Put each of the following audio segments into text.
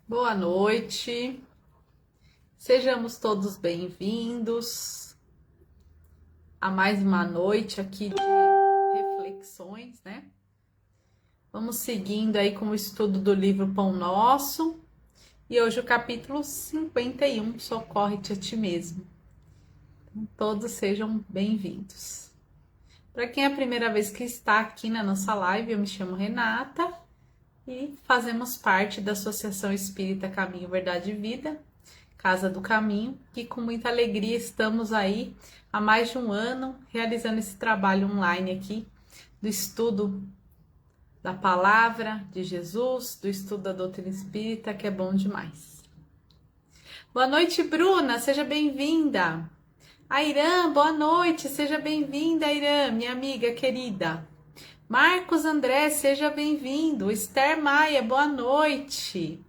Boa noite, sejamos todos bem-vindos a mais uma noite aqui de reflexões, né? Vamos seguindo aí com o estudo do livro Pão Nosso e hoje o capítulo 51, Socorre-te a ti mesmo. Então, todos sejam bem-vindos. Para quem é a primeira vez que está aqui na nossa live, eu me chamo Renata e fazemos parte da Associação Espírita Caminho, Verdade e Vida, Casa do Caminho, que com muita alegria estamos aí há mais de um ano realizando esse trabalho online aqui do estudo da palavra de Jesus, do estudo da doutrina espírita, que é bom demais. Boa noite, Bruna, seja bem-vinda. Airã, boa noite, seja bem-vinda, Airã, minha amiga querida. Marcos André, seja bem-vindo. Esther Maia, boa noite.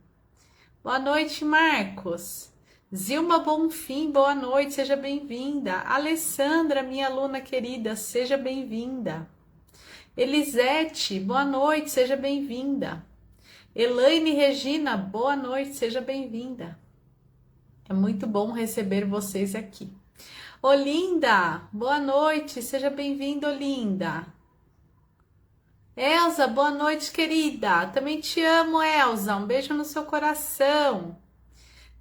Boa noite, Marcos. Zilma Bonfim, boa noite, seja bem-vinda. Alessandra, minha aluna querida, seja bem-vinda. Elisete, boa noite, seja bem-vinda. Elaine Regina, boa noite, seja bem-vinda. É muito bom receber vocês aqui. Olinda, boa noite, seja bem-vinda, Olinda. Elza, boa noite, querida. Também te amo, Elza. Um beijo no seu coração.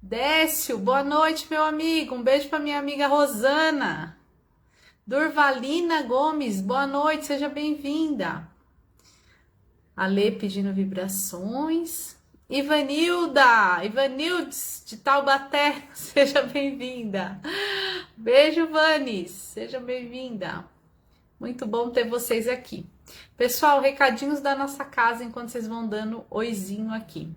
Décio, boa noite, meu amigo. Um beijo para minha amiga Rosana. Durvalina Gomes, boa noite, seja bem-vinda. Ale pedindo vibrações. Ivanildes de Taubaté, seja bem-vinda. Beijo, Vanes, seja bem-vinda. Muito bom ter vocês aqui. Pessoal, recadinhos da nossa casa enquanto vocês vão dando oizinho aqui.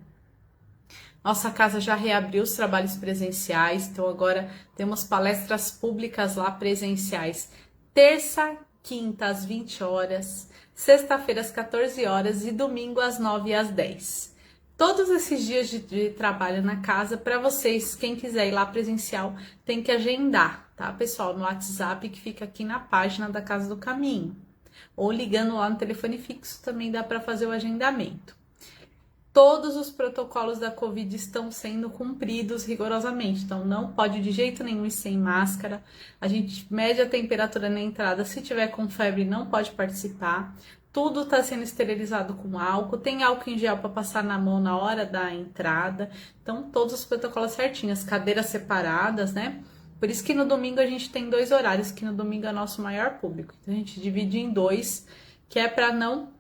Nossa casa já reabriu os trabalhos presenciais, então agora temos palestras públicas lá presenciais. Terça, quinta às 20 horas, sexta-feira às 14 horas e domingo às 9 e às 10. Todos esses dias de trabalho na casa, para vocês, quem quiser ir lá presencial, tem que agendar, tá, pessoal? No WhatsApp que fica aqui na página da Casa do Caminho. Ou ligando lá no telefone fixo também dá para fazer o agendamento. Todos os protocolos da Covid estão sendo cumpridos rigorosamente, então não pode de jeito nenhum ir sem máscara. A gente mede a temperatura na entrada, se tiver com febre não pode participar. Tudo está sendo esterilizado com álcool, tem álcool em gel para passar na mão na hora da entrada. Então todos os protocolos certinhos, cadeiras separadas, né? Por isso que no domingo a gente tem 2 horários, que no domingo é nosso maior público. Então a gente divide em 2, que é para não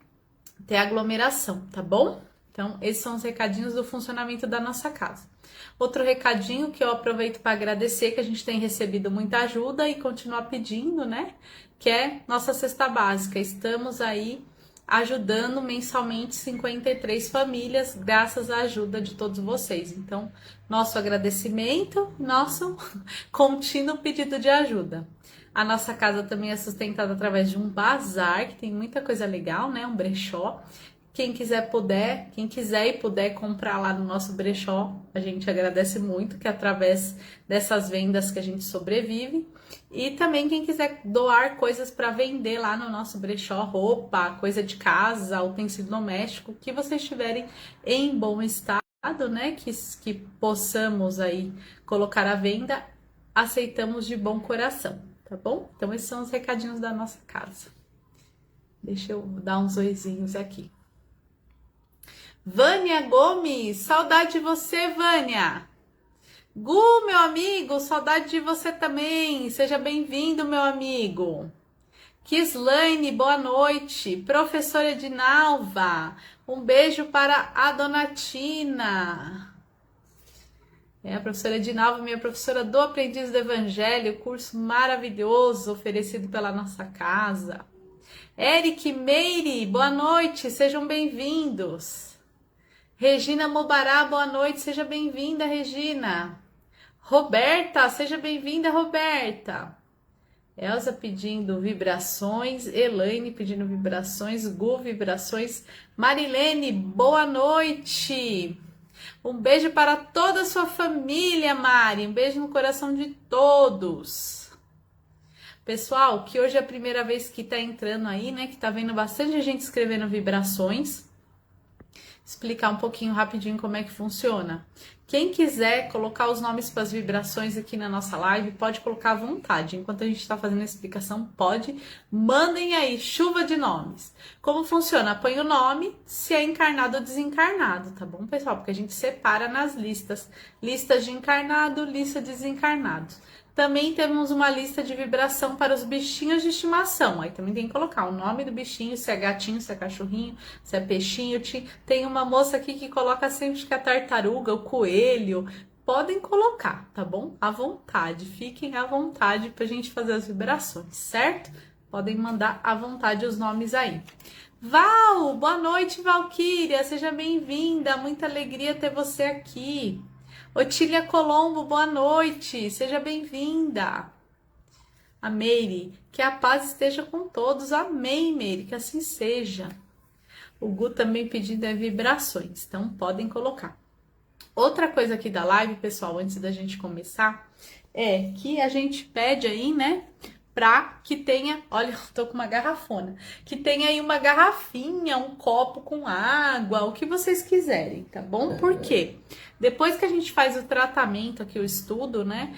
ter aglomeração, tá bom? Então, esses são os recadinhos do funcionamento da nossa casa. Outro recadinho que eu aproveito para agradecer, que a gente tem recebido muita ajuda e continuar pedindo, né? Que é nossa cesta básica. Estamos aí ajudando mensalmente 53 famílias, graças à ajuda de todos vocês. Então, nosso agradecimento, nosso contínuo pedido de ajuda. A nossa casa também é sustentada através de um bazar, que tem muita coisa legal, né? Um brechó. Quem quiser e puder comprar lá no nosso brechó, a gente agradece muito, que é através dessas vendas que a gente sobrevive. E também quem quiser doar coisas para vender lá no nosso brechó, roupa, coisa de casa, utensílio doméstico, que vocês tiverem em bom estado, né, que possamos aí colocar à venda, aceitamos de bom coração, tá bom? Então esses são os recadinhos da nossa casa. Deixa eu dar uns oizinhos aqui. Vânia Gomes, saudade de você, Vânia. Gu, meu amigo, saudade de você também. Seja bem-vindo, meu amigo. Kislaine, boa noite. Professora Edinalva, um beijo para a Donatina. A professora Edinalva, minha professora do Aprendiz do Evangelho, curso maravilhoso oferecido pela nossa casa. Eric Meire, boa noite, sejam bem-vindos. Regina Mobará, boa noite, seja bem-vinda, Regina. Roberta, seja bem-vinda, Roberta. Elza pedindo vibrações, Elaine pedindo vibrações, Gu vibrações, Marilene, boa noite. Um beijo para toda a sua família, Mari, um beijo no coração de todos. Pessoal, que hoje é a primeira vez que tá entrando aí, né, que tá vendo bastante gente escrevendo vibrações. explicar um pouquinho rapidinho como é que funciona. Quem quiser colocar os nomes para as vibrações aqui na nossa live, pode colocar à vontade. Enquanto a gente está fazendo a explicação, pode. Mandem aí, chuva de nomes. Como funciona? Põe o nome, se é encarnado ou desencarnado, tá bom, pessoal? Porque a gente separa nas listas. Listas de encarnado, lista de desencarnado. Também temos uma lista de vibração para os bichinhos de estimação. Aí também tem que colocar o nome do bichinho, se é gatinho, se é cachorrinho, se é peixinho. Tem uma moça aqui que coloca sempre que é a tartaruga, o coelho. Podem colocar, tá bom? À vontade. Fiquem à vontade pra gente fazer as vibrações, certo? Podem mandar à vontade os nomes aí. Val, boa noite, Valquíria. Seja bem-vinda. Muita alegria ter você aqui. Otília Colombo, boa noite, seja bem-vinda. A Meire, que a paz esteja com todos. Amém, Meire, que assim seja. O Gu também pedindo vibrações, então podem colocar. Outra coisa aqui da live, pessoal, antes da gente começar, é que a gente pede aí, né, pra que tenha, olha, eu tô com uma garrafona, que tenha aí uma garrafinha, um copo com água, o que vocês quiserem, tá bom? Por quê? Depois que a gente faz o tratamento aqui, o estudo, né,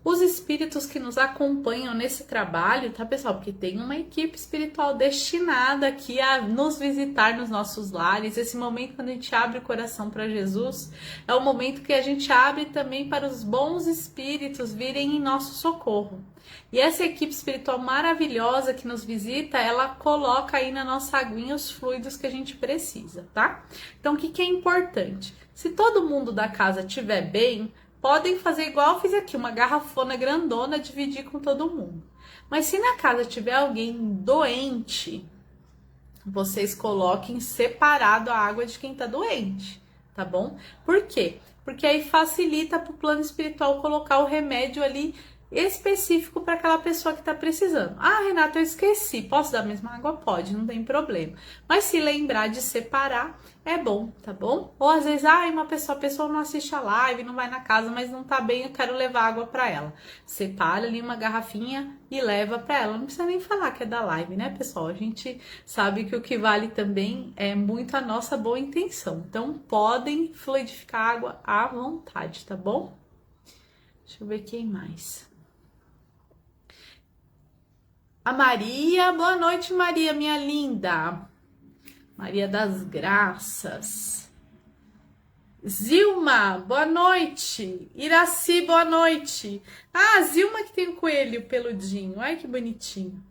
os espíritos que nos acompanham nesse trabalho, tá, pessoal? Porque tem uma equipe espiritual destinada aqui a nos visitar nos nossos lares. Esse momento, quando a gente abre o coração para Jesus, é o momento que a gente abre também para os bons espíritos virem em nosso socorro. E essa equipe espiritual maravilhosa que nos visita, ela coloca aí na nossa aguinha os fluidos que a gente precisa, tá? Então, o que é importante? Se todo mundo da casa estiver bem, podem fazer igual eu fiz aqui, uma garrafona grandona, dividir com todo mundo. Mas se na casa tiver alguém doente, vocês coloquem separado a água de quem tá doente, tá bom? Por quê? Porque aí facilita para o plano espiritual colocar o remédio ali específico para aquela pessoa que está precisando. Ah, Renata, eu esqueci. Posso dar a mesma água? Pode, não tem problema. Mas se lembrar de separar, é bom, tá bom? Ou às vezes, a pessoa não assiste a live, não vai na casa, mas não tá bem, eu quero levar água para ela. Separa ali uma garrafinha e leva para ela. Não precisa nem falar que é da live, né, pessoal? A gente sabe que o que vale também é muito a nossa boa intenção. Então, podem fluidificar água à vontade, tá bom? Deixa eu ver quem mais. A Maria, boa noite, Maria, minha linda. Maria das Graças. Zilma, boa noite. Iraci, boa noite. Ah, Zilma que tem o coelho peludinho. Ai, que bonitinho.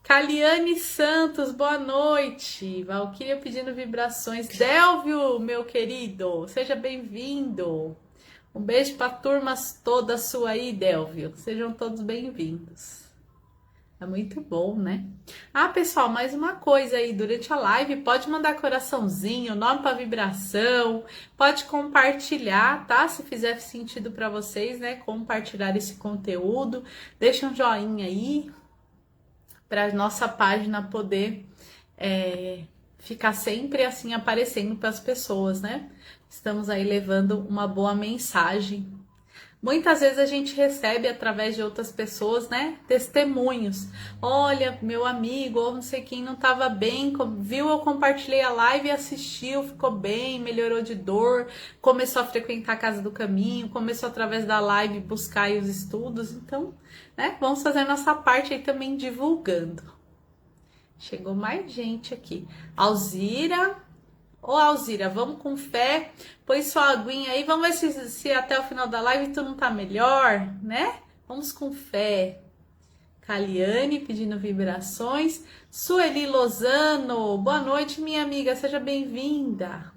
Caliane Santos, boa noite. Valquíria pedindo vibrações. Delvio, meu querido, seja bem-vindo. Um beijo para a turma toda sua aí, Delvio. Sejam todos bem-vindos. É muito bom, né? Ah, pessoal, mais uma coisa aí, durante a live, pode mandar coraçãozinho, nome para vibração, pode compartilhar, tá? Se fizer sentido para vocês, né? Compartilhar esse conteúdo, deixa um joinha aí para nossa página poder ficar sempre assim aparecendo para as pessoas, né? Estamos aí levando uma boa mensagem. Muitas vezes a gente recebe através de outras pessoas, né, testemunhos. Olha, meu amigo, ou não sei quem não estava bem, viu, eu compartilhei a live e assistiu, ficou bem, melhorou de dor, começou a frequentar a Casa do Caminho, começou através da live buscar aí os estudos. Então, né, vamos fazer a nossa parte aí também divulgando. Chegou mais gente aqui. Alzira... Ô, Alzira, vamos com fé, põe sua aguinha aí, vamos ver se até o final da live tu não tá melhor, né? Vamos com fé. Caliane pedindo vibrações. Sueli Lozano, boa noite, minha amiga, seja bem-vinda.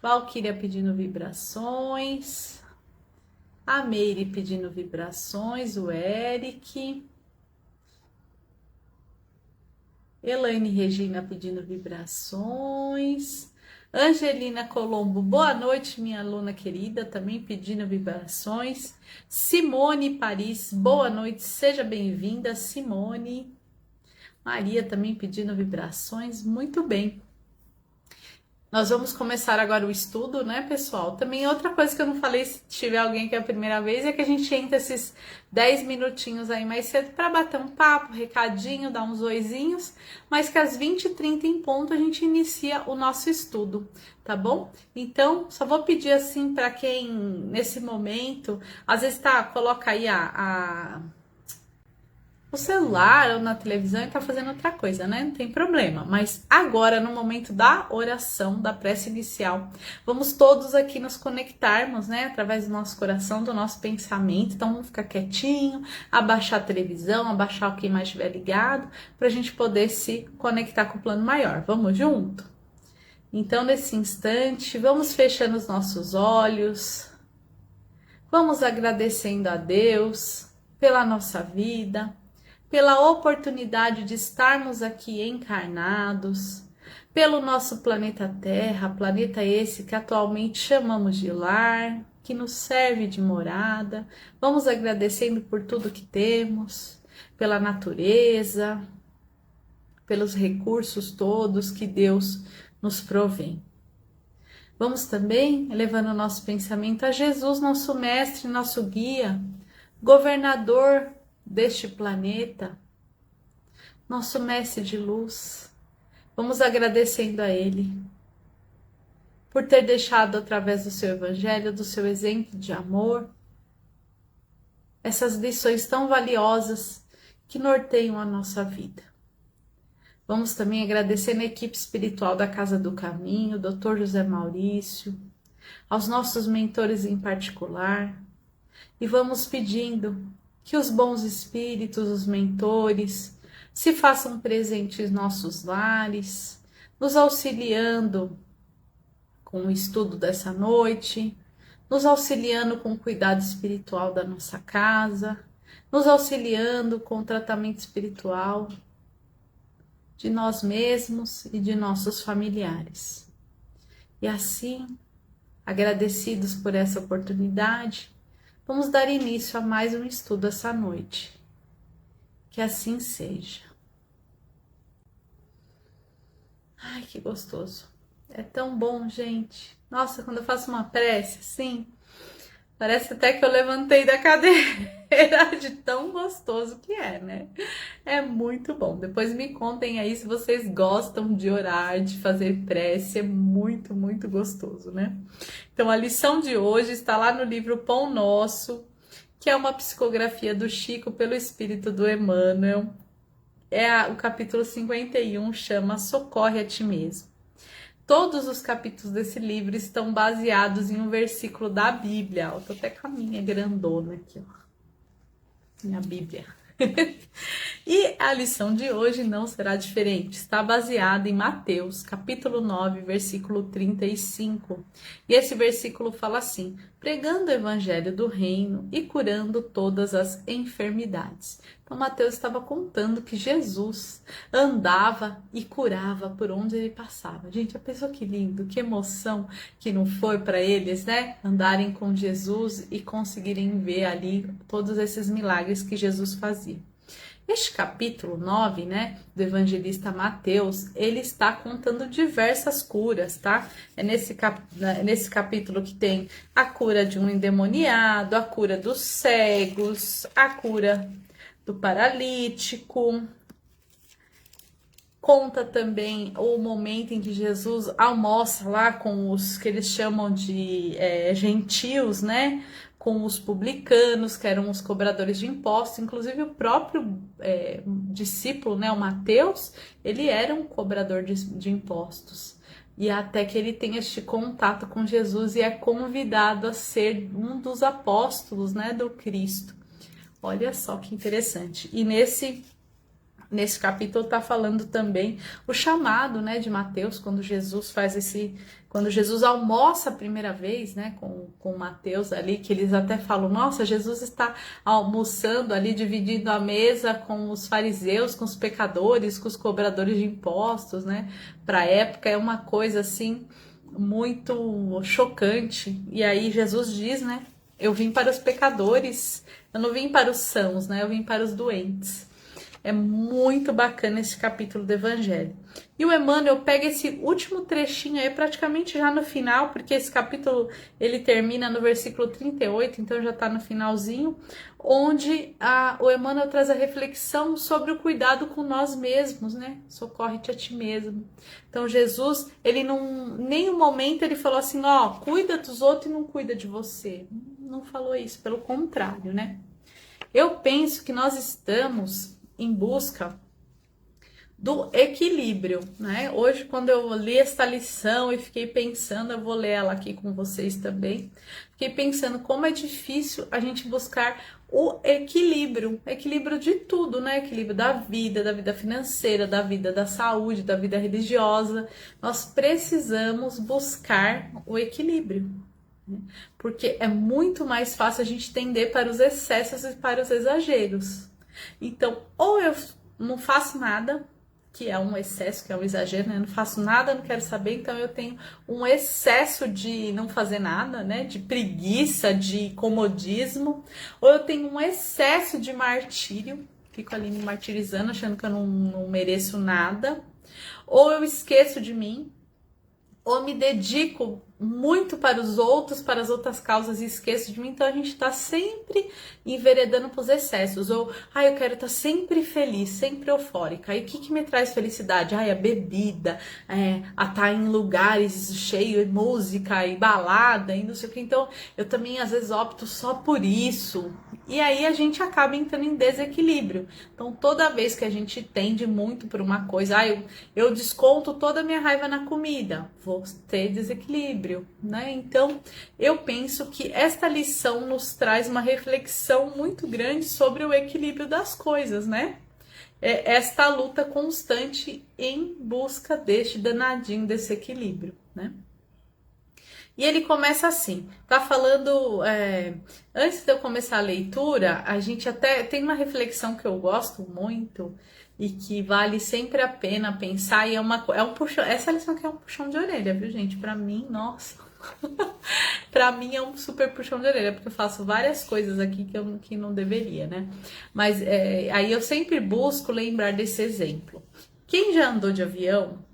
Valquíria pedindo vibrações. A Meire pedindo vibrações, o Eric. Elaine Regina pedindo vibrações. Angelina Colombo, boa noite, minha aluna querida, também pedindo vibrações. Simone Paris, boa noite, seja bem-vinda, Simone. Maria também pedindo vibrações, muito bem. Nós vamos começar agora o estudo, né, pessoal? Também outra coisa que eu não falei, se tiver alguém que é a primeira vez, é que a gente entra esses 10 minutinhos aí mais cedo para bater um papo, recadinho, dar uns oizinhos, mas que às 20h30 em ponto a gente inicia o nosso estudo, tá bom? Então, só vou pedir assim para quem nesse momento, às vezes coloca aí o celular ou na televisão e tá fazendo outra coisa, né? Não tem problema. Mas agora, no momento da oração, da prece inicial, vamos todos aqui nos conectarmos, né? Através do nosso coração, do nosso pensamento. Então, vamos ficar quietinho, abaixar a televisão, abaixar o que mais estiver ligado, para a gente poder se conectar com o plano maior. Vamos junto? Então, nesse instante, vamos fechando os nossos olhos. Vamos agradecendo a Deus pela nossa vida, pela oportunidade de estarmos aqui encarnados, pelo nosso planeta Terra, planeta esse que atualmente chamamos de lar, que nos serve de morada. Vamos agradecendo por tudo que temos, pela natureza, pelos recursos todos que Deus nos provém. Vamos também elevando o nosso pensamento a Jesus, nosso mestre, nosso guia, governador deste planeta, nosso mestre de luz. Vamos agradecendo a Ele por ter deixado através do seu evangelho, do seu exemplo de amor, essas lições tão valiosas que norteiam a nossa vida. Vamos também agradecendo a equipe espiritual da Casa do Caminho, Dr. José Maurício, aos nossos mentores em particular, e vamos pedindo que os bons espíritos, os mentores, se façam presentes em nossos lares, nos auxiliando com o estudo dessa noite, nos auxiliando com o cuidado espiritual da nossa casa, nos auxiliando com o tratamento espiritual de nós mesmos e de nossos familiares. E assim, agradecidos por essa oportunidade, vamos dar início a mais um estudo essa noite. Que assim seja. Ai, que gostoso. É tão bom, gente. Nossa, quando eu faço uma prece assim, parece até que eu levantei da cadeira de tão gostoso que é, né? É muito bom. Depois me contem aí se vocês gostam de orar, de fazer prece. É muito, muito gostoso, né? Então, a lição de hoje está lá no livro Pão Nosso, que é uma psicografia do Chico pelo espírito do Emmanuel. O capítulo 51, chama Socorre a Ti Mesmo. Todos os capítulos desse livro estão baseados em um versículo da Bíblia. Eu tô até com a minha grandona aqui, ó. Minha Bíblia. E a lição de hoje não será diferente. Está baseada em Mateus, capítulo 9, versículo 35. E esse versículo fala assim: pregando o evangelho do reino e curando todas as enfermidades. Então, Mateus estava contando que Jesus andava e curava por onde ele passava. Gente, a pessoa que lindo, que emoção que não foi para eles, né? Andarem com Jesus e conseguirem ver ali todos esses milagres que Jesus fazia. Este capítulo 9, né, do evangelista Mateus, ele está contando diversas curas, tá? É nesse capítulo que tem a cura de um endemoniado, a cura dos cegos, a cura do paralítico. Conta também o momento em que Jesus almoça lá com os que eles chamam de gentios, né? Com os publicanos, que eram os cobradores de impostos. Inclusive o próprio discípulo, né, o Mateus, ele era um cobrador de impostos. E até que ele tem este contato com Jesus e é convidado a ser um dos apóstolos, né, do Cristo. Olha só que interessante. E nesse capítulo está falando também o chamado, né, de Mateus, quando Jesus quando Jesus almoça a primeira vez, né, com Mateus ali, que eles até falam, nossa, Jesus está almoçando ali, dividindo a mesa com os fariseus, com os pecadores, com os cobradores de impostos, né, para a época é uma coisa assim, muito chocante. E aí Jesus diz, né, eu vim para os pecadores, eu não vim para os sãos, né, eu vim para os doentes. É muito bacana esse capítulo do Evangelho. E o Emmanuel pega esse último trechinho aí praticamente já no final, porque esse capítulo ele termina no versículo 38, então já está no finalzinho, onde o Emmanuel traz a reflexão sobre o cuidado com nós mesmos, né? Socorre-te a ti mesmo. Então Jesus, ele não, nenhum momento ele falou assim, ó, cuida dos outros e não cuida de você. Não falou isso, pelo contrário, né? Eu penso que nós estamos em busca do equilíbrio, né? Hoje, quando eu li esta lição e fiquei pensando, eu vou ler ela aqui com vocês também. Fiquei pensando como é difícil a gente buscar o equilíbrio de tudo, né? Equilíbrio da vida financeira, da vida da saúde, da vida religiosa. Nós precisamos buscar o equilíbrio, né? Porque é muito mais fácil a gente tender para os excessos e para os exageros. Então, ou eu não faço nada, que é um excesso, que é um exagero, né? Eu não faço nada, não quero saber, então eu tenho um excesso de não fazer nada, né? De preguiça, de comodismo, ou eu tenho um excesso de martírio, fico ali me martirizando, achando que eu não mereço nada, ou eu esqueço de mim, ou me dedico muito para os outros, para as outras causas e esqueço de mim, então a gente tá sempre enveredando pros excessos, ou, eu quero estar sempre feliz, sempre eufórica, e o que me traz felicidade? A bebida, a estar em lugares cheios de música e balada e não sei o que, então eu também às vezes opto só por isso, e aí a gente acaba entrando em desequilíbrio. Então toda vez que a gente tende muito por uma coisa, eu desconto toda a minha raiva na comida, vou ter desequilíbrio, né? Então eu penso que esta lição nos traz uma reflexão muito grande sobre o equilíbrio das coisas, né? Esta luta constante em busca deste danadinho desse equilíbrio, né? E ele começa assim, tá falando, antes de eu começar a leitura, a gente até tem uma reflexão que eu gosto muito e que vale sempre a pena pensar, e é um puxão, essa lição aqui é um puxão de orelha, viu, gente? Pra mim, nossa, pra mim é um super puxão de orelha, porque eu faço várias coisas aqui que não deveria, né? Mas aí eu sempre busco lembrar desse exemplo. Quem já andou de avião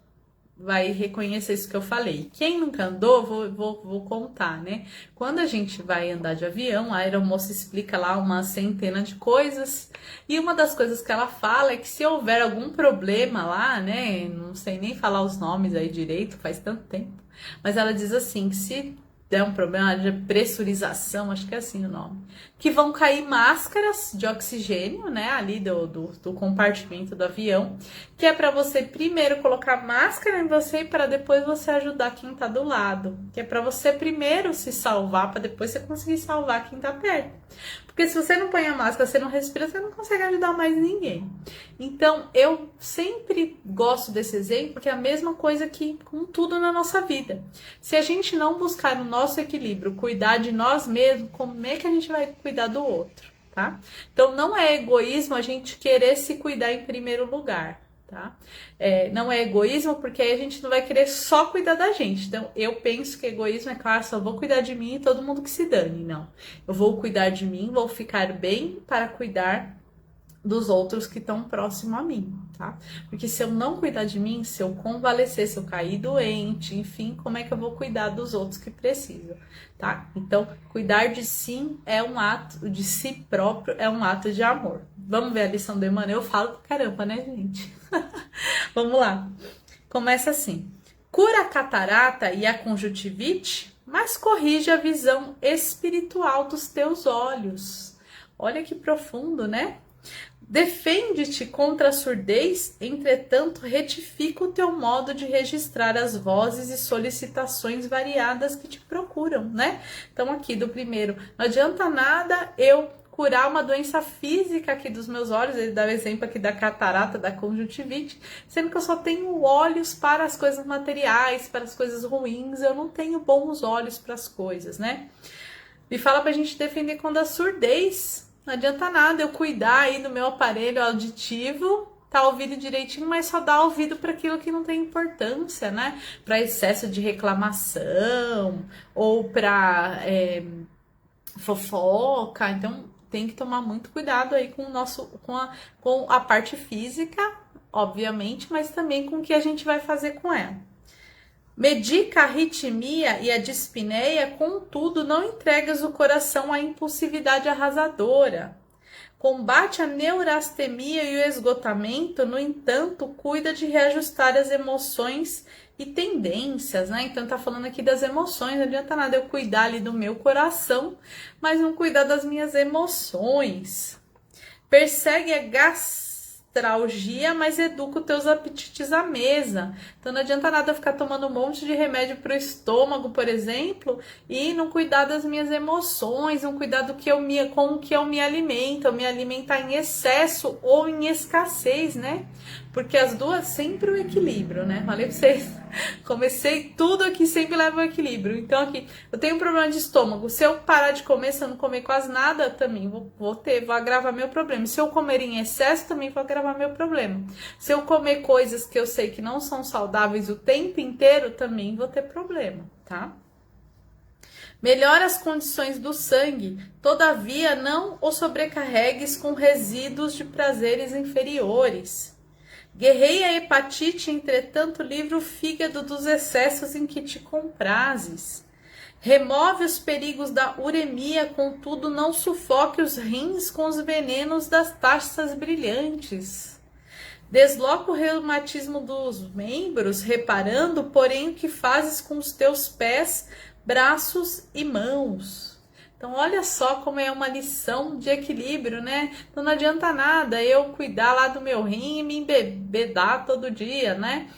vai reconhecer isso que eu falei. Quem nunca andou, vou contar, né? Quando a gente vai andar de avião, a aeromoça explica lá uma centena de coisas, e uma das coisas que ela fala é que se houver algum problema lá, né? Não sei nem falar os nomes aí direito, faz tanto tempo, mas ela diz assim, que se der um problema de pressurização, acho que é assim o nome, que vão cair máscaras de oxigênio, né, ali do compartimento do avião, que é para você primeiro colocar máscara em você e para depois você ajudar quem tá do lado, que é para você primeiro se salvar para depois você conseguir salvar quem tá perto. Porque se você não põe a máscara, você não respira, você não consegue ajudar mais ninguém. Então, eu sempre gosto desse exemplo, porque é a mesma coisa que com tudo na nossa vida. Se a gente não buscar o nosso equilíbrio, cuidar de nós mesmos, como é que a gente vai cuidar do outro, tá? Então, não é egoísmo a gente querer se cuidar em primeiro lugar, tá? Não é egoísmo, porque aí a gente não vai querer só cuidar da gente. Então, eu penso que egoísmo é claro, só vou cuidar de mim e todo mundo que se dane. Não. Eu vou cuidar de mim, vou ficar bem para cuidar dos outros que estão próximo a mim, tá? Porque se eu não cuidar de mim, se eu convalescer, se eu cair doente, enfim, como é que eu vou cuidar dos outros que precisam, tá? Então, cuidar de si é um ato, de si próprio é um ato de amor. Vamos ver a lição do Emmanuel? Eu falo pra caramba, né, gente? Vamos lá. Começa assim. Cura a catarata e a conjuntivite, mas corrige a visão espiritual dos teus olhos. Olha que profundo, né? Defende-te contra a surdez, entretanto, retifica o teu modo de registrar as vozes e solicitações variadas que te procuram, né? Então, aqui do primeiro, não adianta nada eu curar uma doença física aqui dos meus olhos, ele dá o exemplo aqui da catarata, da conjuntivite, sendo que eu só tenho olhos para as coisas materiais, para as coisas ruins, eu não tenho bons olhos para as coisas, né? E fala pra gente defender contra a surdez. Não adianta nada eu cuidar aí do meu aparelho auditivo, tá ouvindo direitinho, mas só dá ouvido para aquilo que não tem importância, né? Para excesso de reclamação ou para fofoca. Então, tem que tomar muito cuidado aí com o nosso, com a parte física, obviamente, mas também com o que a gente vai fazer com ela. Medica a arritmia e a dispneia, contudo, não entregas o coração à impulsividade arrasadora. Combate a neurastemia e o esgotamento, no entanto, cuida de reajustar as emoções e tendências, né? Então tá falando aqui das emoções, não adianta nada eu cuidar ali do meu coração, mas não cuidar das minhas emoções. Persegue a gastralgia, mas educa os teus apetites à mesa. Então não adianta nada eu ficar tomando um monte de remédio para o estômago, por exemplo, e não cuidar das minhas emoções, não cuidar do que com o que eu me alimento, eu me alimentar em excesso ou em escassez, né? Porque as duas sempre o equilíbrio, né? Falei pra vocês, comecei tudo aqui sempre leva o equilíbrio. Então aqui, eu tenho um problema de estômago, se eu parar de comer, se eu não comer quase nada, também vou agravar meu problema. Se eu comer em excesso, também vou agravar meu problema. Se eu comer coisas que eu sei que não são saudáveis o tempo inteiro, também vou ter problema, tá? Melhora as condições do sangue, todavia não o sobrecarregues com resíduos de prazeres inferiores. Guerreia a hepatite, entretanto, livra o fígado dos excessos em que te comprases. Remove os perigos da uremia, contudo, não sufoque os rins com os venenos das taças brilhantes. Desloca o reumatismo dos membros, reparando, porém, o que fazes com os teus pés, braços e mãos. Então, olha só como é uma lição de equilíbrio, né? Então, não adianta nada eu cuidar lá do meu rim e me embebedar todo dia, né?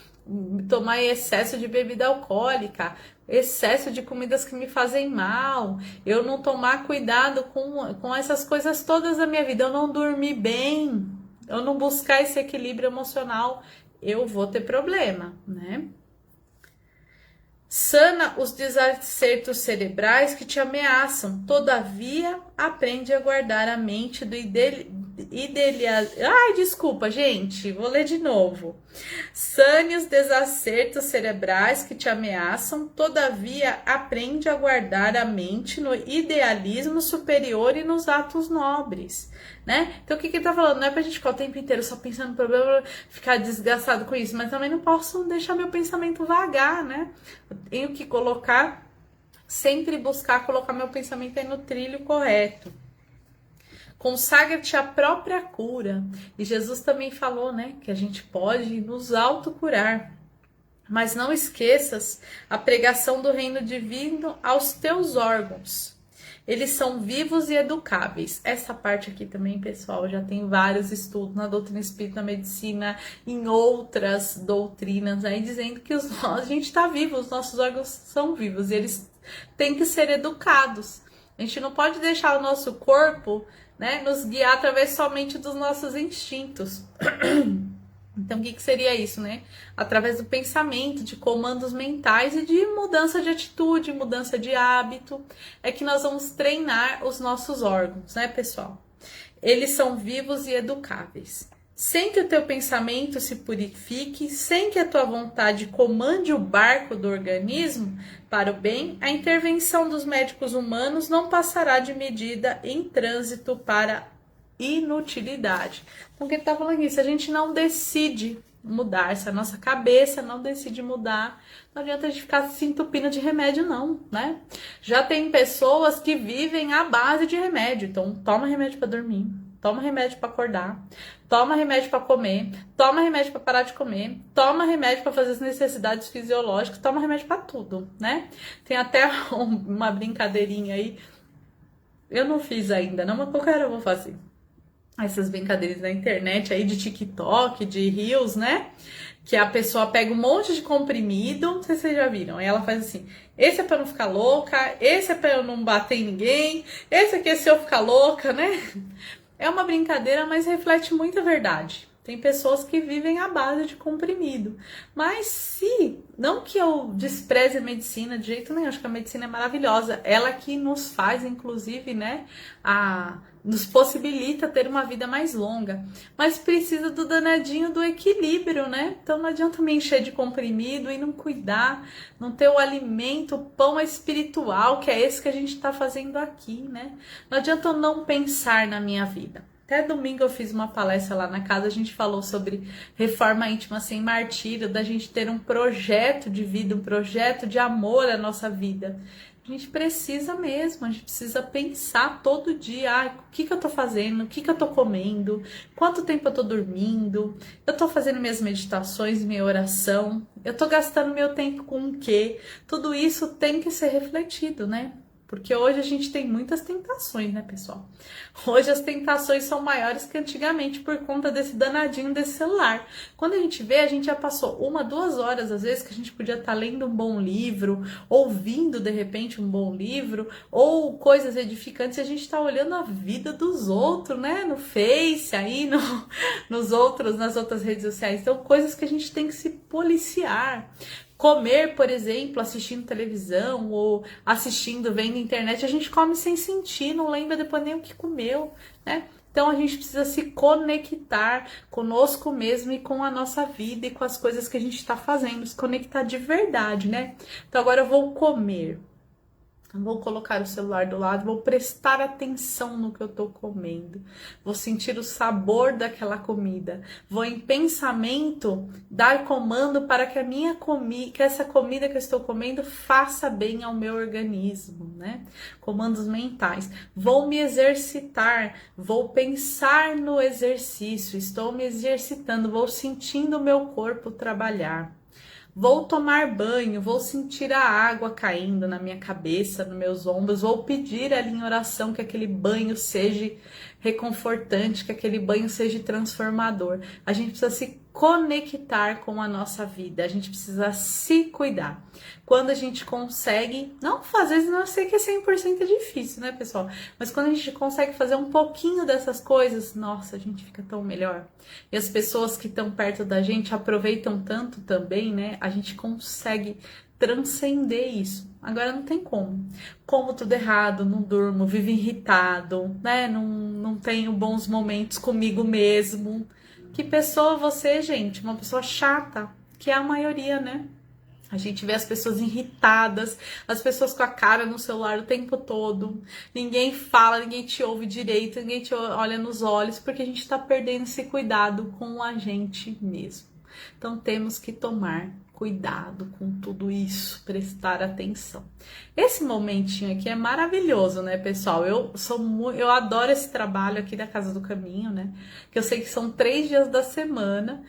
Tomar excesso de bebida alcoólica, excesso de comidas que me fazem mal, eu não tomar cuidado com essas coisas todas da minha vida, eu não dormir bem, eu não buscar esse equilíbrio emocional, eu vou ter problema, né? Sana os desacertos cerebrais que te ameaçam, todavia aprende a guardar a mente do Ai, desculpa, gente, vou ler de novo. Sane os desacertos cerebrais que te ameaçam, todavia aprende a guardar a mente no idealismo superior e nos atos nobres, né? Então o que ele tá falando? Não é pra gente ficar o tempo inteiro só pensando no problema, ficar desgastado com isso, mas também não posso deixar meu pensamento vagar, né? Eu tenho que colocar, sempre buscar colocar meu pensamento aí no trilho correto. Consagra-te a própria cura. E Jesus também falou, né, que a gente pode nos autocurar. Mas não esqueças a pregação do reino divino aos teus órgãos. Eles são vivos e educáveis. Essa parte aqui também, pessoal, já tem vários estudos na doutrina espírita, na medicina, em outras doutrinas aí, dizendo que a gente está vivo, os nossos órgãos são vivos e eles têm que ser educados. A gente não pode deixar o nosso corpo, né, nos guiar através somente dos nossos instintos. Então, o que seria isso, né? Através do pensamento, de comandos mentais e de mudança de atitude, mudança de hábito, é que nós vamos treinar os nossos órgãos, né, pessoal? Eles são vivos e educáveis. Sem que o teu pensamento se purifique, sem que a tua vontade comande o barco do organismo para o bem, a intervenção dos médicos humanos não passará de medida em trânsito para inutilidade. Então, o que ele está falando aqui? Se a gente não decide mudar, se a nossa cabeça não decide mudar, não adianta a gente ficar se entupindo de remédio, não, né? Já tem pessoas que vivem à base de remédio, então toma remédio para dormir, toma remédio para acordar, toma remédio para comer, toma remédio para parar de comer, toma remédio para fazer as necessidades fisiológicas, toma remédio para tudo, né? Tem até uma brincadeirinha aí, eu não fiz ainda, não, mas qualquer hora eu vou fazer. Essas brincadeiras na internet aí de TikTok, de Reels, né? Que a pessoa pega um monte de comprimido, não sei se vocês já viram, aí ela faz assim, esse é pra não ficar louca, esse é pra eu não bater em ninguém, esse aqui é se eu ficar louca, né? É uma brincadeira, mas reflete muita verdade, Tem pessoas que vivem à base de comprimido. Mas se, não que eu despreze a medicina de jeito nenhum, acho que a medicina é maravilhosa. Ela que nos faz, inclusive, né, nos possibilita ter uma vida mais longa. Mas precisa do danadinho do equilíbrio, né? Então não adianta me encher de comprimido e não cuidar, não ter o alimento, o pão espiritual, que é esse que a gente está fazendo aqui, né? Não adianta eu não pensar na minha vida. Até domingo eu fiz uma palestra lá na casa, a gente falou sobre reforma íntima sem martírio, da gente ter um projeto de vida, um projeto de amor à nossa vida. A gente precisa mesmo, a gente precisa pensar todo dia, o que eu tô fazendo, o que eu tô comendo, quanto tempo eu tô dormindo, eu tô fazendo minhas meditações, minha oração, eu tô gastando meu tempo com o quê? Tudo isso tem que ser refletido, né? Porque hoje a gente tem muitas tentações, né, pessoal? Hoje as tentações são maiores que antigamente por conta desse danadinho desse celular. Quando a gente vê, a gente já passou 1, 2 horas, às vezes, que a gente podia estar lendo um bom livro, ouvindo, de repente, um bom livro, ou coisas edificantes, e a gente está olhando a vida dos outros, né? No Face, aí, nas outras redes sociais. Então, coisas que a gente tem que se policiar. Comer, por exemplo, assistindo televisão ou assistindo, vendo internet, a gente come sem sentir, não lembra depois nem o que comeu, né? Então a gente precisa se conectar conosco mesmo e com a nossa vida e com as coisas que a gente está fazendo, se conectar de verdade, né? Então agora eu vou comer. Vou colocar o celular do lado, vou prestar atenção no que eu tô comendo, vou sentir o sabor daquela comida, vou em pensamento dar comando para que que essa comida que eu estou comendo faça bem ao meu organismo, né? Comandos mentais. Vou me exercitar, vou pensar no exercício, estou me exercitando, vou sentindo o meu corpo trabalhar. Vou tomar banho, vou sentir a água caindo na minha cabeça, nos meus ombros, vou pedir ali em oração que aquele banho seja reconfortante, que aquele banho seja transformador. A gente precisa se conectar com a nossa vida, a gente precisa se cuidar. Quando a gente consegue, não fazer, não sei que 100% é difícil, né, pessoal? Mas quando a gente consegue fazer um pouquinho dessas coisas, nossa, a gente fica tão melhor. E as pessoas que estão perto da gente aproveitam tanto também, né? A gente consegue transcender isso. Agora não tem como. Como tudo errado, não durmo, vivo irritado, né? Não tenho bons momentos comigo mesmo. Que pessoa você, gente? Uma pessoa chata, que é a maioria, né? A gente vê as pessoas irritadas, as pessoas com a cara no celular o tempo todo. Ninguém fala, ninguém te ouve direito, ninguém te olha nos olhos, porque a gente tá perdendo esse cuidado com a gente mesmo. Então temos que tomar cuidado com tudo isso, prestar atenção. Esse momentinho aqui é maravilhoso, né, pessoal? Eu adoro esse trabalho aqui da Casa do Caminho, né? Que eu sei que são 3 dias da semana.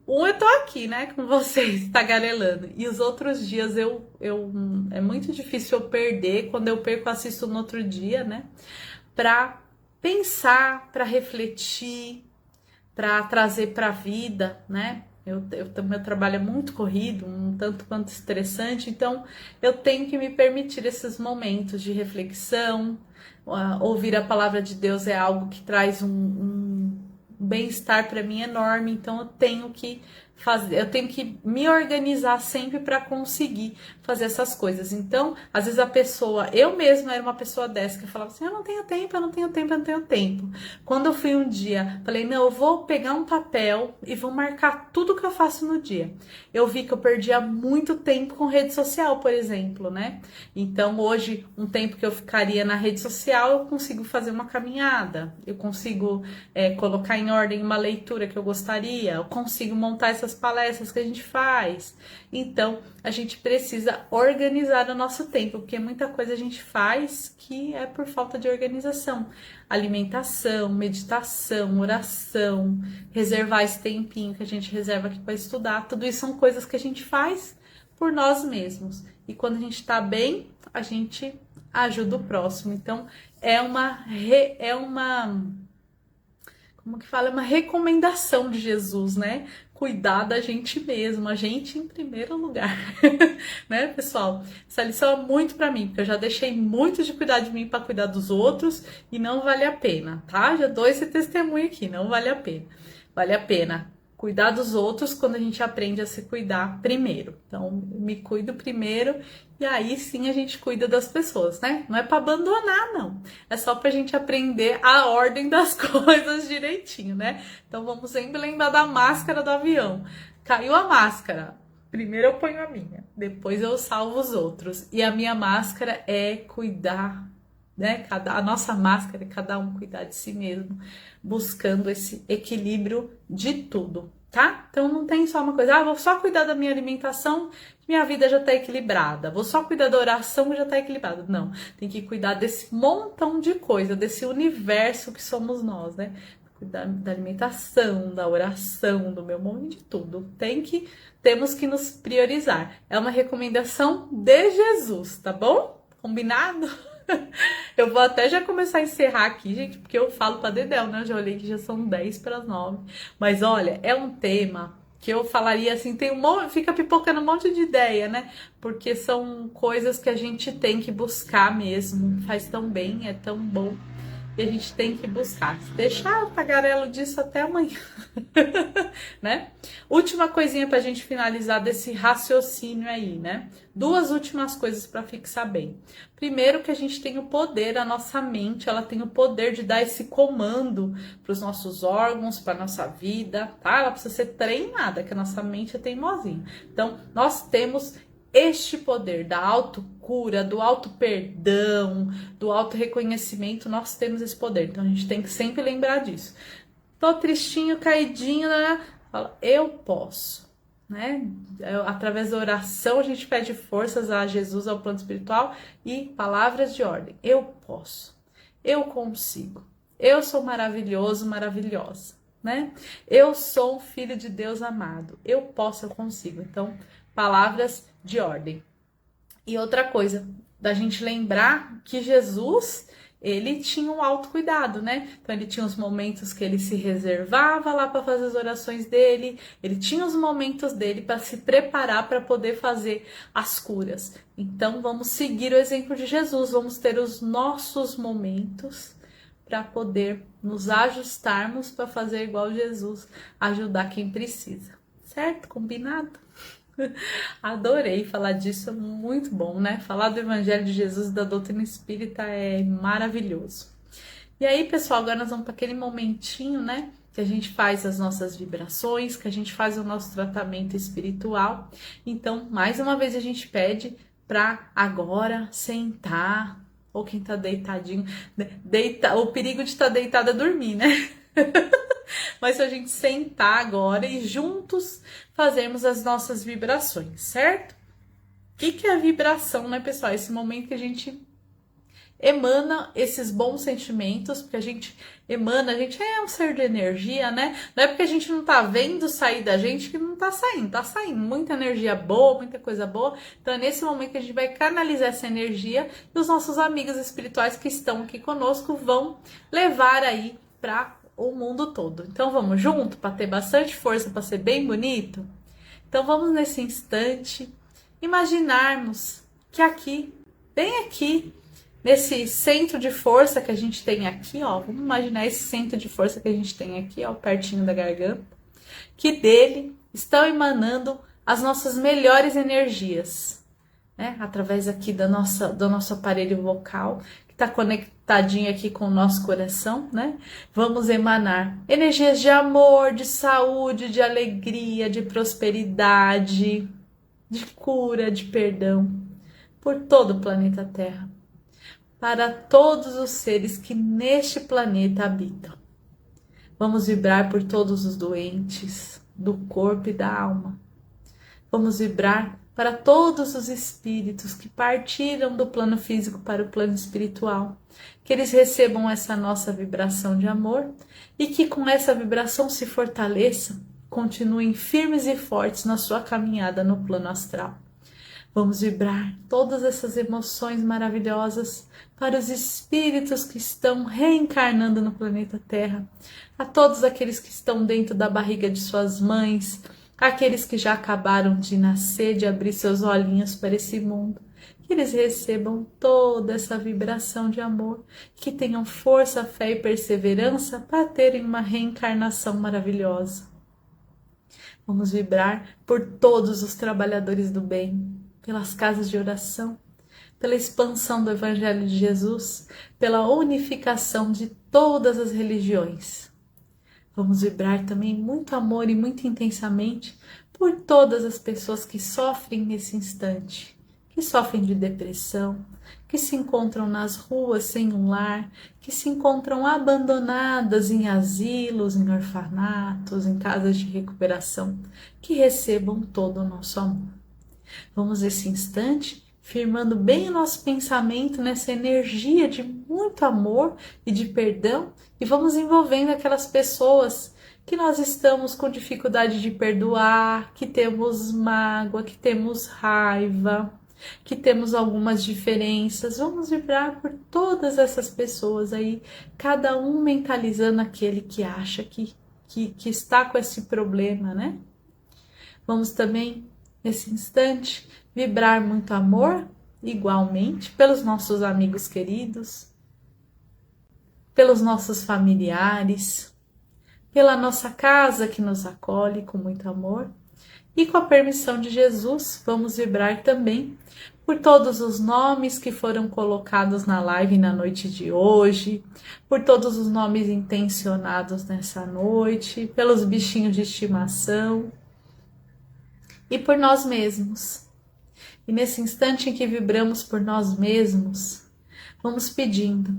Eu tô aqui, né, com vocês, tagarelando. E os outros dias é muito difícil eu perder. Quando eu perco, eu assisto no outro dia, né? Pra pensar, pra refletir, pra trazer pra vida, né? Meu trabalho é muito corrido, um tanto quanto estressante, então eu tenho que me permitir esses momentos de reflexão. Ouvir a palavra de Deus é algo que traz um bem-estar para mim enorme, então eu tenho que me organizar sempre para conseguir fazer essas coisas. Então, às vezes eu mesma era uma pessoa dessa que falava assim, eu não tenho tempo, eu não tenho tempo, eu não tenho tempo. Quando eu fui um dia, falei, não, eu vou pegar um papel e vou marcar tudo que eu faço no dia. Eu vi que eu perdia muito tempo com rede social, por exemplo, né? Então, hoje, um tempo que eu ficaria na rede social, eu consigo fazer uma caminhada, eu consigo colocar em ordem uma leitura que eu gostaria, eu consigo montar essas palestras que a gente faz. Então, a gente precisa organizar o nosso tempo, porque muita coisa a gente faz que é por falta de organização. Alimentação, meditação, oração, reservar esse tempinho que a gente reserva aqui para estudar, tudo isso são coisas que a gente faz por nós mesmos. E quando a gente tá bem, a gente ajuda o próximo. Então, como que fala? É uma recomendação de Jesus, né? Cuidar da gente mesmo, a gente em primeiro lugar, né, pessoal? Essa lição é muito pra mim, porque eu já deixei muito de cuidar de mim para cuidar dos outros e não vale a pena, tá? Já dou esse testemunho aqui, não vale a pena. Vale a pena cuidar dos outros quando a gente aprende a se cuidar primeiro. Então, me cuido primeiro e aí sim a gente cuida das pessoas, né? Não é para abandonar, não. É só pra gente aprender a ordem das coisas direitinho, né? Então, vamos sempre lembrar da máscara do avião. Caiu a máscara. Primeiro eu ponho a minha, depois eu salvo os outros. E a minha máscara é cuidar, né? A nossa máscara é cada um cuidar de si mesmo, buscando esse equilíbrio de tudo, tá? Então não tem só uma coisa, vou só cuidar da minha alimentação, minha vida já tá equilibrada. Vou só cuidar da oração, já tá equilibrada. Não, tem que cuidar desse montão de coisa, desse universo que somos nós, né? Cuidar da alimentação, da oração, do meu monte de tudo. Temos que nos priorizar. É uma recomendação de Jesus, tá bom? Combinado? Eu vou até já começar a encerrar aqui, gente, porque eu falo pra dedéu, né? Eu já olhei que já são 10 para as 9. Mas olha, é um tema que eu falaria assim, fica pipocando um monte de ideia, né? Porque são coisas que a gente tem que buscar mesmo. Faz tão bem, é tão bom. E a gente tem que buscar. Se deixar o tagarelo disso até amanhã. Né? Última coisinha pra gente finalizar desse raciocínio aí, né? Duas últimas coisas para fixar bem. Primeiro, que a gente tem o poder, a nossa mente, ela tem o poder de dar esse comando para os nossos órgãos, para nossa vida, tá? Ela precisa ser treinada, que a nossa mente é teimosinha. Então, nós temos este poder da autocura, do auto-perdão, do auto-reconhecimento, nós temos esse poder. Então, a gente tem que sempre lembrar disso. Tô tristinho, caidinho, né? Fala, eu posso, né? Através da oração, a gente pede forças a Jesus, ao plano espiritual e palavras de ordem. Eu posso, eu consigo, eu sou maravilhoso, maravilhosa, né? Eu sou um filho de Deus amado, eu posso, eu consigo. Então, palavras de ordem. E outra coisa, da gente lembrar que Jesus, ele tinha um autocuidado, né? Então ele tinha os momentos que ele se reservava lá para fazer as orações dele, ele tinha os momentos dele para se preparar para poder fazer as curas. Então vamos seguir o exemplo de Jesus, vamos ter os nossos momentos para poder nos ajustarmos para fazer igual Jesus, ajudar quem precisa. Certo? Combinado? Adorei falar disso, é muito bom, né? Falar do Evangelho de Jesus e da doutrina espírita é maravilhoso. E aí, pessoal, agora nós vamos para aquele momentinho, né? Que a gente faz as nossas vibrações, que a gente faz o nosso tratamento espiritual. Então, mais uma vez a gente pede para agora sentar, ou quem tá deitadinho, o perigo de estar deitada é dormir, né? Mas se a gente sentar agora e juntos fazermos as nossas vibrações, certo? O que é a vibração, né, pessoal? Esse momento que a gente emana esses bons sentimentos, porque a gente emana, a gente é um ser de energia, né? Não é porque a gente não tá vendo sair da gente que não tá saindo muita energia boa, muita coisa boa. Então é nesse momento que a gente vai canalizar essa energia e os nossos amigos espirituais que estão aqui conosco vão levar aí para o mundo todo. Então vamos junto para ter bastante força, para ser bem bonito? Então vamos nesse instante imaginarmos que aqui, bem aqui, nesse centro de força que a gente tem aqui, ó, vamos imaginar esse centro de força que a gente tem aqui, ó, pertinho da garganta, que dele estão emanando as nossas melhores energias, né? Através aqui do nosso aparelho vocal, que está conectadinho aqui com o nosso coração, né? Vamos emanar energias de amor, de saúde, de alegria, de prosperidade, de cura, de perdão, por todo o planeta Terra, para todos os seres que neste planeta habitam. Vamos vibrar por todos os doentes do corpo e da alma. Vamos vibrar para todos os espíritos que partiram do plano físico para o plano espiritual, que eles recebam essa nossa vibração de amor e que com essa vibração se fortaleçam, continuem firmes e fortes na sua caminhada no plano astral. Vamos vibrar todas essas emoções maravilhosas para os espíritos que estão reencarnando no planeta Terra, a todos aqueles que estão dentro da barriga de suas mães, aqueles que já acabaram de nascer, de abrir seus olhinhos para esse mundo, que eles recebam toda essa vibração de amor, que tenham força, fé e perseverança para terem uma reencarnação maravilhosa. Vamos vibrar por todos os trabalhadores do bem, pelas casas de oração, pela expansão do Evangelho de Jesus, pela unificação de todas as religiões. Vamos vibrar também muito amor e muito intensamente por todas as pessoas que sofrem nesse instante, que sofrem de depressão, que se encontram nas ruas sem um lar, que se encontram abandonadas em asilos, em orfanatos, em casas de recuperação, que recebam todo o nosso amor. Vamos nesse instante firmando bem o nosso pensamento nessa energia de muito amor e de perdão e vamos envolvendo aquelas pessoas que nós estamos com dificuldade de perdoar, que temos mágoa, que temos raiva, que temos algumas diferenças. Vamos vibrar por todas essas pessoas aí, cada um mentalizando aquele que acha que está com esse problema, né? Vamos também, nesse instante, vibrar muito amor, igualmente, pelos nossos amigos queridos, pelos nossos familiares, pela nossa casa que nos acolhe com muito amor. E com a permissão de Jesus, vamos vibrar também por todos os nomes que foram colocados na live na noite de hoje, por todos os nomes intencionados nessa noite, pelos bichinhos de estimação e por nós mesmos. E nesse instante em que vibramos por nós mesmos, vamos pedindo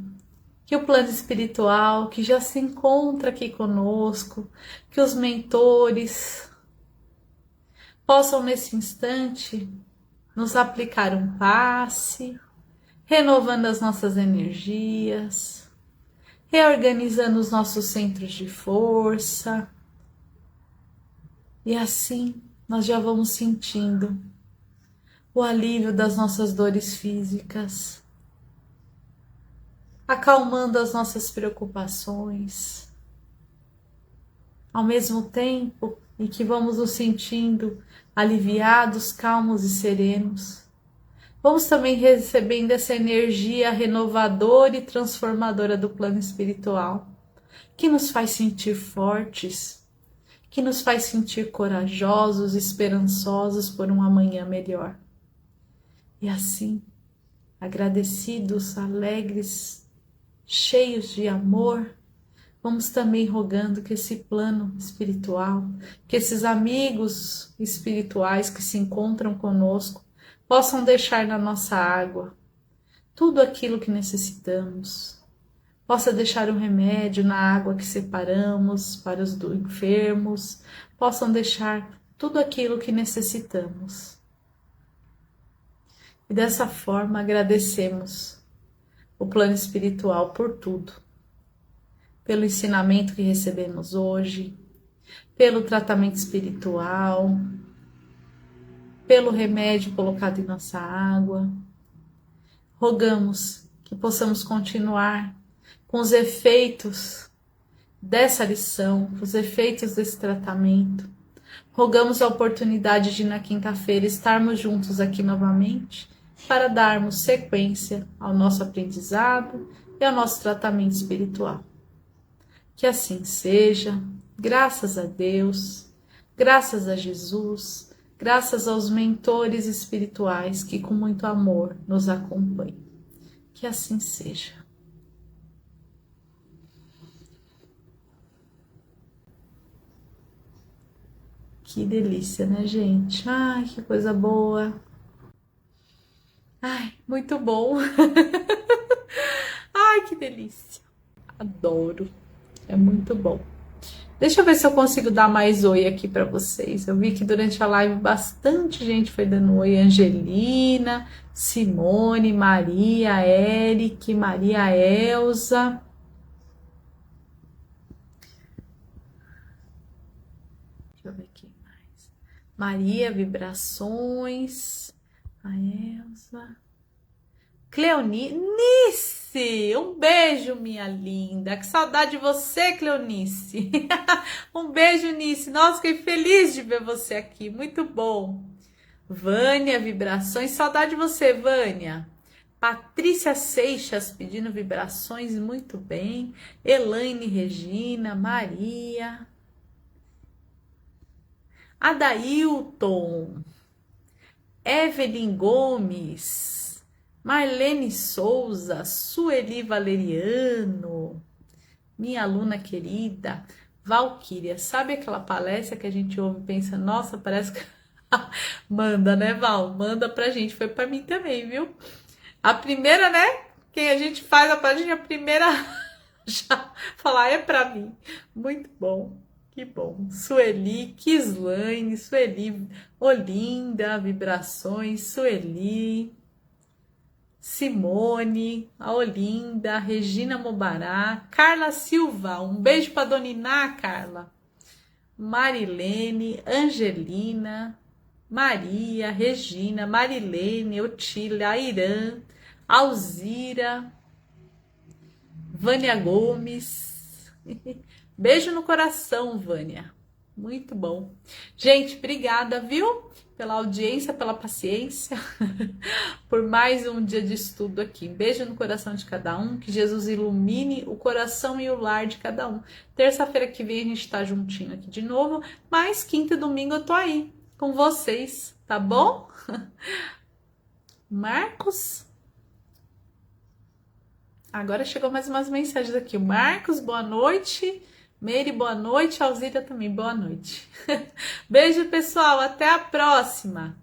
que o plano espiritual, que já se encontra aqui conosco, que os mentores possam nesse instante nos aplicar um passe, renovando as nossas energias, reorganizando os nossos centros de força. E assim nós já vamos sentindo o alívio das nossas dores físicas, acalmando as nossas preocupações, ao mesmo tempo em que vamos nos sentindo aliviados, calmos e serenos. Vamos também recebendo essa energia renovadora e transformadora do plano espiritual, que nos faz sentir fortes, que nos faz sentir corajosos, esperançosos por um amanhã melhor. E assim, agradecidos, alegres, cheios de amor, vamos também rogando que esse plano espiritual, que esses amigos espirituais que se encontram conosco, possam deixar na nossa água tudo aquilo que necessitamos, possa deixar um remédio na água que separamos para os enfermos, possam deixar tudo aquilo que necessitamos. E dessa forma agradecemos o plano espiritual por tudo, pelo ensinamento que recebemos hoje, pelo tratamento espiritual, pelo remédio colocado em nossa água. Rogamos que possamos continuar com os efeitos dessa lição, os efeitos desse tratamento. Rogamos a oportunidade de na quinta-feira estarmos juntos aqui novamente para darmos sequência ao nosso aprendizado e ao nosso tratamento espiritual. Que assim seja, graças a Deus, graças a Jesus, graças aos mentores espirituais que com muito amor nos acompanham. Que assim seja. Que delícia, né, gente? Ai, que coisa boa. Ai, muito bom. Ai, que delícia. Adoro. É muito bom. Deixa eu ver se eu consigo dar mais oi aqui para vocês. Eu vi que durante a live bastante gente foi dando oi. Angelina, Simone, Maria, Eric, Maria Elza. Deixa eu ver aqui mais. Maria, vibrações. A Elza. Cleonice, um beijo, minha linda. Que saudade de você, Cleonice. Um beijo, Nice. Nossa, fiquei feliz de ver você aqui. Muito bom. Vânia, vibrações. Saudade de você, Vânia. Patrícia Seixas pedindo vibrações, muito bem. Elaine Regina, Maria. Adailton. Evelyn Gomes. Marlene Souza. Sueli Valeriano. Minha aluna querida. Valquíria. Sabe aquela palestra que a gente ouve e pensa, nossa, parece que... Manda, né, Val? Manda pra gente. Foi pra mim também, viu? A primeira, né? Quem a gente faz a página, a primeira já falar é pra mim. Muito bom, que bom. Sueli, Kislaine, Sueli, Olinda, vibrações, Sueli, Simone, a Olinda, Regina Mobará, Carla Silva, um beijo pra Dona Iná, Carla. Marilene, Angelina, Maria, Regina, Marilene, Otília, Airã, Alzira, Vânia Gomes. Beijo no coração, Vânia. Muito bom. Gente, obrigada, viu? Pela audiência, pela paciência, por mais um dia de estudo aqui. Beijo no coração de cada um, que Jesus ilumine o coração e o lar de cada um. Terça-feira que vem a gente tá juntinho aqui de novo, mas quinta e domingo eu tô aí com vocês, tá bom? Marcos? Agora chegou mais umas mensagens aqui. O Marcos, boa noite. Meire, boa noite. Alzira também, boa noite. Beijo, pessoal. Até a próxima.